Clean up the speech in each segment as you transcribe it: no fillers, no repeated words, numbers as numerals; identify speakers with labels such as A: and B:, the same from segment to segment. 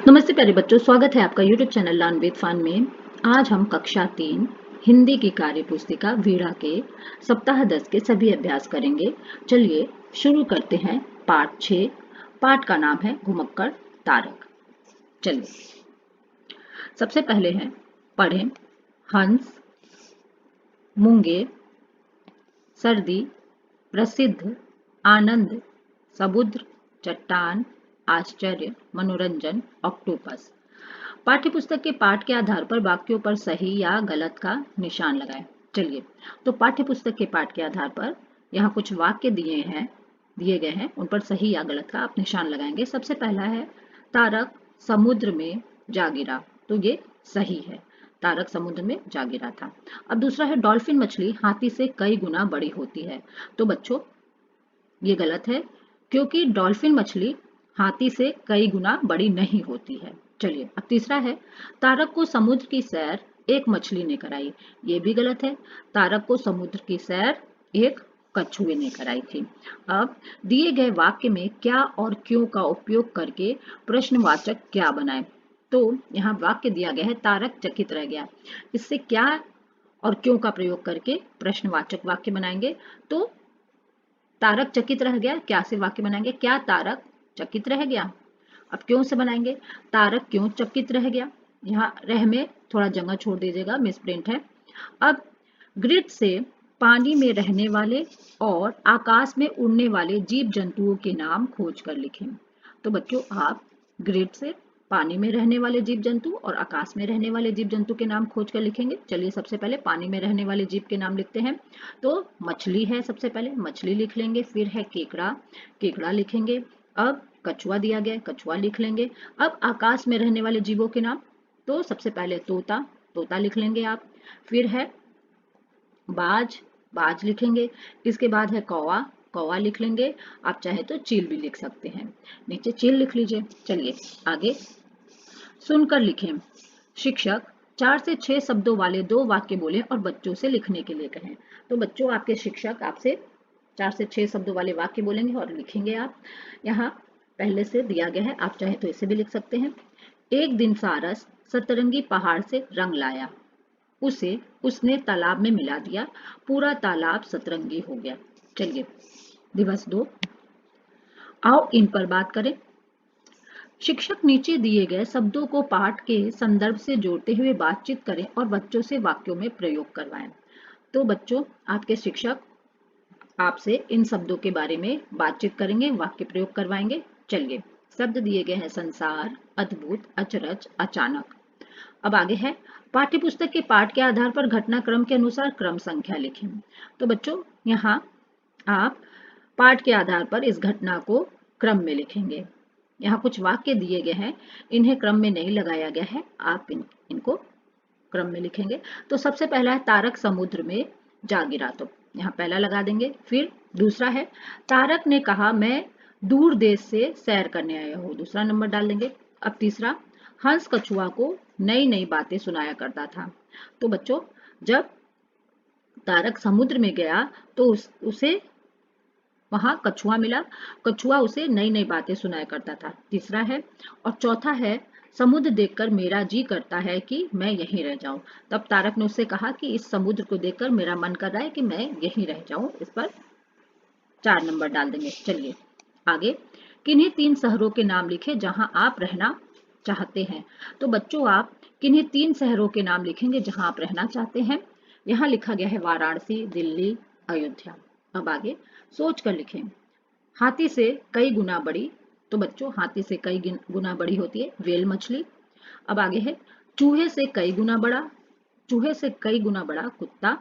A: नमस्ते प्यारे बच्चों, स्वागत है आपका YouTube channel learn with fun में। आज हम कक्षा 3 हिंदी की कार्य पुस्तिका वीणा के सप्ताह 10 के सभी अभ्यास करेंगे। चलिए शुरू करते हैं। पाठ 6। पाठ का नाम है घुमक्कड़ तारक। चलिए सबसे पहले है पढ़ें। हंस, मूंगे, सर्दी, प्रसिद्ध, आनंद, समुद्र, चट्टान, आश्चर्य, मनोरंजन, ऑक्टोपस। पाठ्यपुस्तक के पाठ के आधार पर वाक्यों पर सही या गलत का निशान लगाएं। चलिए तो पाठ्यपुस्तक के पाठ के आधार पर यहाँ कुछ वाक्य दिए गए हैं, उन पर सही या गलत का आप निशान लगाएंगे। सबसे पहला है तारक समुद्र में जा गिरा, तो ये सही है, तारक समुद्र में जा गिरा था। अब दूसरा है डॉल्फिन मछली हाथी से कई गुना बड़ी होती है, तो बच्चों ये गलत है, क्योंकि डॉल्फिन मछली हाथी से कई गुना बड़ी नहीं होती है। चलिए अब तीसरा है तारक को समुद्र की सैर एक मछली ने कराई, ये भी गलत है, तारक को समुद्र की सैर एक कछुए ने कराई थी। अब दिए गए वाक्य में क्या और क्यों का उपयोग करके प्रश्नवाचक क्या बनाएं। तो यहाँ वाक्य दिया गया है तारक चकित रह गया, इससे क्या और क्यों का प्रयोग करके प्रश्नवाचक वाक्य बनाएंगे। तो तारक चकित रह गया, क्या से वाक्य बनाएंगे, क्या तारक चकित रह गया। अब क्यों से बनाएंगे, तारक क्यों चकित रह गया। यहाँ रह में थोड़ा जगह छोड़ दीजिएगा, मिसप्रिंट है। अब ग्रिड से पानी में रहने वाले और आकाश में उड़ने वाले जीव जंतुओं के नाम खोज कर लिखें। तो बच्चों आप ग्रिड से पानी में रहने वाले जीव जंतु और आकाश में रहने वाले जीव जंतु के नाम खोज कर लिखेंगे। चलिए सबसे पहले पानी में रहने वाले जीव के नाम लिखते हैं। तो मछली है, सबसे पहले मछली लिख लेंगे। फिर है केकड़ा, केकड़ा लिखेंगे। अब कछुआ दिया गया, कछुआ लिख लेंगे। अब आकाश में रहने वाले जीवों के नाम, तो सबसे पहले तोता, तोता लिख लेंगे आप। फिर है बाज, बाज लिखेंगे। इसके बाद है कौवा, कौवा लिख लेंगे। आप चाहे तो चील भी लिख सकते हैं, नीचे चील लिख लीजिए। चलिए आगे सुनकर लिखें। शिक्षक 4 से 6 शब्दों वाले 2 वाक्य बोले और बच्चों से लिखने के लिए कहें। तो बच्चों आपके शिक्षक आपसे 4 से 6 शब्दों वाले वाक्य बोलेंगे और लिखेंगे आप। यहाँ पहले से दिया गया है, आप चाहे तो इसे भी लिख सकते हैं। एक दिन सारस सतरंगी पहाड़ से रंग लाया, उसे उसने तालाब में मिला दिया, पूरा तालाब सतरंगी हो गया। चलिए दिवस 2, आओ इन पर बात करें। शिक्षक नीचे दिए गए शब्दों को पाठ के संदर्भ से जोड़ते हुए बातचीत करें और बच्चों से वाक्यों में प्रयोग करवाएं। तो बच्चों आपके शिक्षक आपसे इन शब्दों के बारे में बातचीत करेंगे, वाक्य प्रयोग करवाएंगे। चलिए शब्द दिए गए हैं संसार, अद्भुत, अचरज, अचानक। अब आगे है पाठ्यपुस्तक के पाठ के आधार पर घटनाक्रम के अनुसार क्रम संख्या लिखें। तो बच्चों यहाँ आप पाठ के आधार पर इस घटना को क्रम में लिखेंगे। यहाँ कुछ वाक्य दिए गए हैं, इन्हें क्रम में नहीं लगाया गया है, आप इनको क्रम में लिखेंगे। तो सबसे पहला है तारक समुद्र में जा गिरा, तो यहाँ पहला लगा देंगे। फिर दूसरा है तारक ने कहा मैं दूर देश से सैर करने आया हूँ, दूसरा नंबर डाल देंगे। अब तीसरा हंस कछुआ को नई नई बातें सुनाया करता था। तो बच्चों जब तारक समुद्र में गया तो उसे वहां कछुआ मिला, कछुआ उसे नई नई बातें सुनाया करता था, तीसरा है। और चौथा है समुद्र देखकर मेरा जी करता है कि मैं यहीं रह जाऊं। तब तारक ने उससे कहा कि इस समुद्र को देखकर मेरा मन कर रहा है कि मैं यहीं रह जाऊं, इस पर 4 नंबर डाल देंगे। चलिए आगे किन्हीं 3 शहरों के नाम लिखे जहां आप रहना चाहते हैं। तो बच्चों आप किन्हीं 3 शहरों के नाम लिखेंगे जहां आप रहना चाहते हैं। यहाँ लिखा गया है वाराणसी, दिल्ली, अयोध्या। अब आगे सोच कर लिखें। हाथी से कई गुना बड़ी, तो बच्चों हाथी से कई गुना बड़ी होती है व्हेल मछली। अब आगे है चूहे से कई गुना बड़ा, चूहे से कई गुना बड़ा कुत्ता।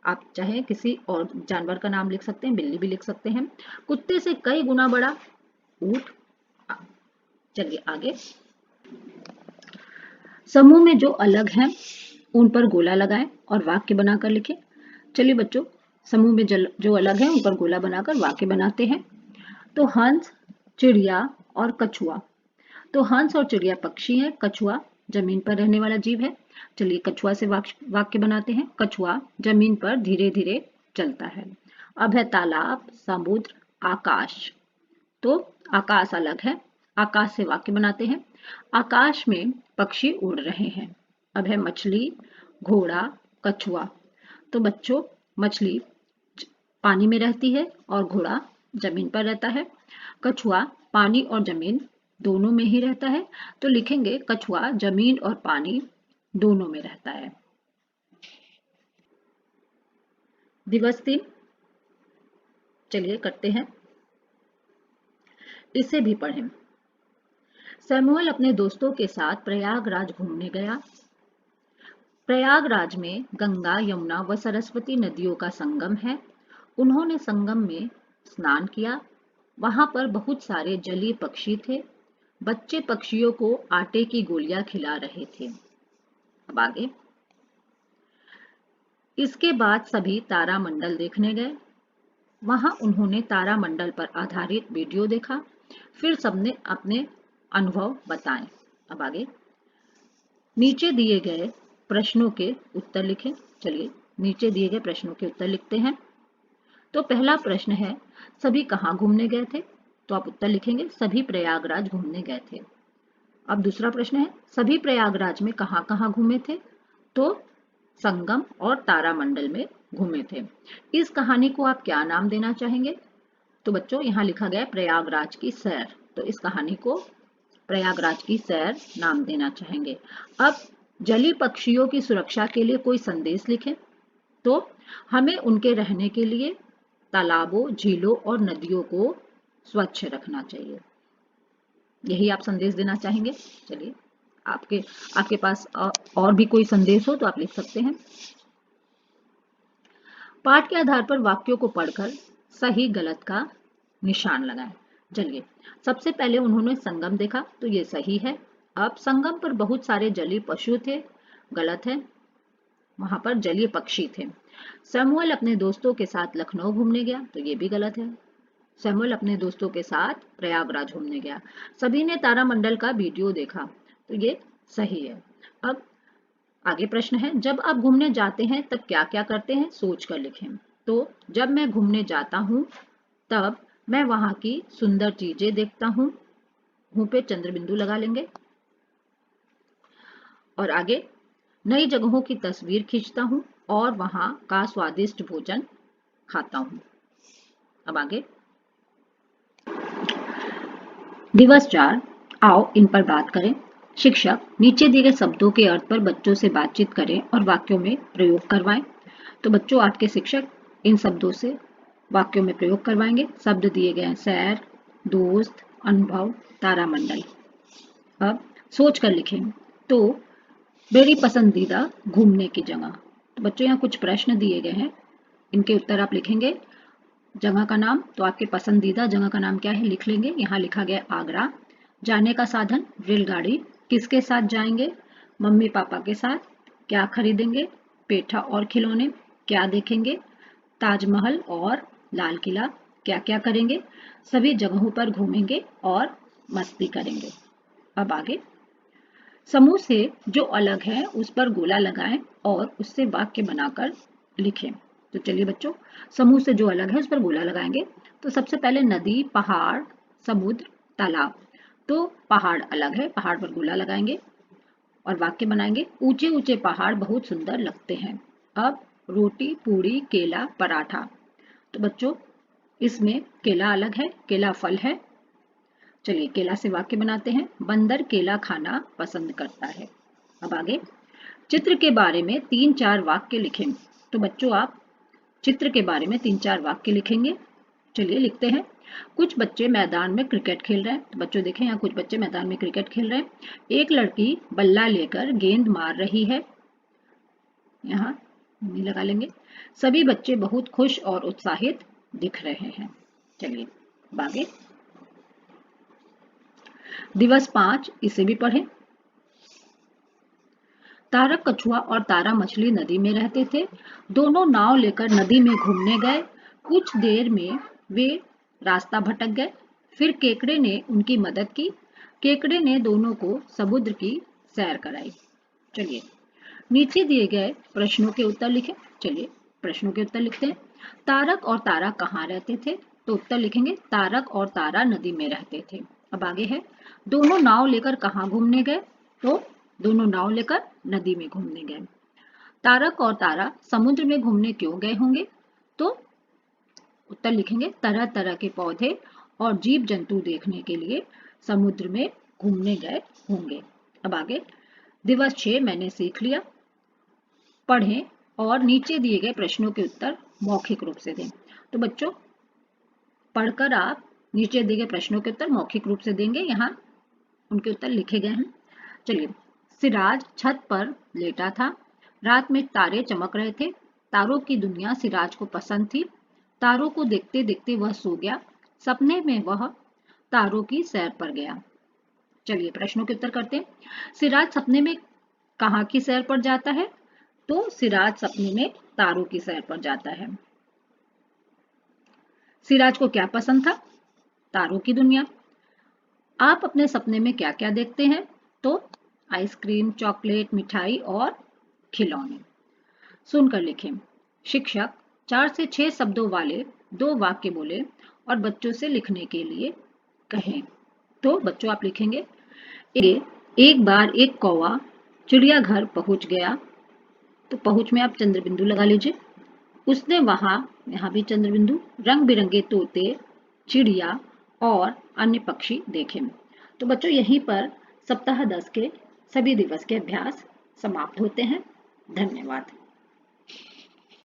A: आप चाहे किसी और जानवर का नाम लिख सकते हैं, बिल्ली भी लिख सकते हैं। कुत्ते से कई गुना बड़ा ऊंट। चलिए आगे समूह में जो अलग हैं उन पर गोला लगाएं और वाक्य बनाकर लिखें। चलिए बच्चों समूह में जो अलग हैं उन पर गोला बनाकर वाक्य बनाते हैं। तो हंस, चिड़िया और कछुआ। तो हंस और चिड़िया पक्षी हैं, कछुआ जमीन पर रहने वाला जीव है। चलिए कछुआ से वाक्य बनाते हैं। कछुआ जमीन पर धीरे धीरे चलता है। अब है तालाब, समुद्र, आकाश। तो आकाश अलग है, आकाश से वाक्य बनाते हैं। आकाश में पक्षी उड़ रहे हैं। अब है मछली, घोड़ा, कछुआ। तो बच्चों, मछली पानी में रहती है और घोड़ा जमीन पर रहता है। कछुआ पानी और जमीन दोनों में ही रहता है, तो लिखेंगे कछुआ जमीन और पानी दोनों में रहता है। दिवस 3 चलिए करते हैं, इसे भी पढ़ें। सैमुअल अपने दोस्तों के साथ प्रयागराज घूमने गया। प्रयागराज में गंगा, यमुना व सरस्वती नदियों का संगम है। उन्होंने संगम में स्नान किया। वहां पर बहुत सारे जलीय पक्षी थे। बच्चे पक्षियों को आटे की गोलियां खिला रहे थे। अब आगे, इसके बाद सभी तारामंडल देखने गए। वहां उन्होंने तारामंडल पर आधारित वीडियो देखा। फिर सबने अपने अनुभव बताए। अब आगे, नीचे दिए गए प्रश्नों के उत्तर लिखें। चलिए नीचे दिए गए प्रश्नों के उत्तर लिखते हैं। तो पहला प्रश्न है, सभी कहाँ घूमने गए थे? तो आप उत्तर लिखेंगे सभी प्रयागराज घूमने गए थे। अब दूसरा प्रश्न है, सभी प्रयागराज में कहाँ कहाँ घूमे थे? तो संगम और तारामंडल में घूमे थे। इस कहानी को आप क्या नाम देना चाहेंगे? तो बच्चों यहाँ लिखा गया प्रयागराज की सैर, तो इस कहानी को प्रयागराज की सैर नाम देना चाहेंगे। अब जलीय पक्षियों की सुरक्षा के लिए कोई संदेश लिखें। तो हमें उनके रहने के लिए तालाबों, झीलों और नदियों को स्वच्छ रखना चाहिए। यही आप संदेश देना चाहेंगे। चलिए, आपके पास और भी कोई संदेश हो तो आप लिख सकते हैं। पाठ के आधार पर वाक्यों को पढ़कर सही गलत का निशान लगाएं। चलिए, सबसे पहले उन्होंने संगम देखा, तो ये सही है। अब संगम पर बहुत सारे जलीय पशु थे, गलत है, वहां पर जलीय पक्षी थे। सैमुअल अपने दोस्तों के साथ लखनऊ घूमने गया, तो ये भी गलत है। सैमुअल अपने दोस्तों के साथ प्रयागराज घूमने गया। सभी ने तारामंडल का वीडियो देखा, तो ये सही है। अब आगे प्रश्न है, जब आप घूमने जाते हैं तब क्या क्या करते हैं? सोच कर लिखें। तो जब मैं घूमने जाता हूं तब मैं वहां की सुंदर चीजें देखता हूं। मुंह पे चंद्र बिंदु लगा लेंगे। और आगे, नई जगहों की तस्वीर खींचता हूं और वहां का स्वादिष्ट भोजन खाता हूं। अब आगे, दिवस 4 आओ इन पर बात करें। शिक्षक नीचे दिए गए शब्दों के अर्थ पर बच्चों से बातचीत करें और वाक्यों में प्रयोग करवाएं। तो बच्चों, आपके शिक्षक इन शब्दों से वाक्यों में प्रयोग करवाएंगे। शब्द दिए गए हैं, सैर, दोस्त, अनुभव, तारामंडल। अब सोच कर लिखें। तो मेरी पसंदीदा घूमने की जगह। तो बच्चों, यहाँ कुछ प्रश्न दिए गए हैं, इनके उत्तर आप लिखेंगे। जगह का नाम, तो आपके पसंदीदा जगह का नाम क्या है लिख लेंगे। यहाँ लिखा गया आगरा। जाने का साधन रेलगाड़ी। किसके साथ जाएंगे? मम्मी पापा के साथ। क्या खरीदेंगे? पेठा और खिलौने। क्या देखेंगे? ताजमहल और लाल किला। क्या क्या करेंगे? सभी जगहों पर घूमेंगे और मस्ती करेंगे। अब आगे, समूह से जो अलग है उस पर गोला लगाएं और उससे वाक्य बनाकर लिखें। तो चलिए बच्चों, समूह से जो अलग है उस पर गोला लगाएंगे। तो सबसे पहले नदी, पहाड़, समुद्र, तालाब। तो पहाड़ अलग है, पहाड़ पर गोला लगाएंगे और वाक्य बनाएंगे। ऊंचे ऊंचे पहाड़ बहुत सुंदर लगते हैं। अब रोटी, पूड़ी, केला, पराठा। तो बच्चों, इसमें केला अलग है, केला फल है। चलिए केला से वाक्य बनाते हैं। बंदर केला खाना पसंद करता है। अब आगे, चित्र के बारे में 3-4 वाक्य लिखें। तो बच्चों, आप चित्र के बारे में 3-4 वाक्य लिखेंगे। चलिए लिखते हैं। कुछ बच्चे मैदान में क्रिकेट खेल रहे हैं। तो बच्चों देखें, यहाँ कुछ बच्चे मैदान में क्रिकेट खेल रहे हैं। एक लड़की बल्ला लेकर गेंद मार रही है। यहाँ लगा लेंगे। सभी बच्चे बहुत खुश और उत्साहित दिख रहे हैं। चलिए आगे, दिवस 5 इसे भी पढ़ें। तारक कछुआ और तारा मछली नदी में रहते थे। दोनों नाव लेकर नदी में घूमने गए। कुछ देर में वे रास्ता भटक गए। फिर केकड़े ने उनकी मदद की। केकड़े ने दोनों को समुद्र की सैर कराई। चलिए नीचे दिए गए प्रश्नों के उत्तर लिखें। चलिए प्रश्नों के उत्तर लिखते हैं। तारक और तारा कहाँ रहते थे? तो उत्तर लिखेंगे तारक और तारा नदी में रहते थे। अब आगे है, दोनों नाव लेकर कहाँ घूमने गए? तो दोनों नाव लेकर नदी में घूमने गए। तारक और तारा समुद्र में घूमने क्यों गए होंगे? तो उत्तर लिखेंगे तरह तरह के पौधे और जीव जंतु देखने के लिए समुद्र में घूमने गए होंगे। अब आगे दिवस 6 मैंने सीख लिया। पढ़ें और नीचे दिए गए प्रश्नों के उत्तर मौखिक रूप से दें। तो बच्चों पढ़कर आप नीचे दिए गए प्रश्नों के उत्तर मौखिक रूप से देंगे। यहाँ उनके उत्तर लिखे गए हैं। चलिए, सिराज छत पर लेटा था। रात में तारे चमक रहे थे। तारों की दुनिया सिराज को पसंद थी। तारों को देखते देखते वह सो गया। सपने में वह तारों की सैर पर गया। चलिए प्रश्नों के उत्तर करते हैं। सिराज सपने में कहाँ की सैर पर जाता है? तो सिराज सपने में तारों की सैर पर जाता है। सिराज को क्या पसंद था? तारों की दुनिया। आप अपने सपने में क्या क्या देखते हैं? तो आइसक्रीम, चॉकलेट, मिठाई और खिलौने। सुनकर लिखें। शिक्षक 4 से 6 शब्दों वाले 2 वाक्य बोले और बच्चों से लिखने के लिए कहें। तो बच्चों आप लिखेंगे, एक बार एक कौवा चिड़ियाघर पहुंच गया। तो पहुंच में आप चंद्र बिंदु लगा लीजिए। उसने वहां, यहाँ भी चंद्र बिंदु, रंग बिरंगे तोते, चिड़िया और अन्य पक्षी देखे। तो बच्चों यहीं पर सप्ताह 10 के सभी दिवस के अभ्यास समाप्त होते हैं। धन्यवाद।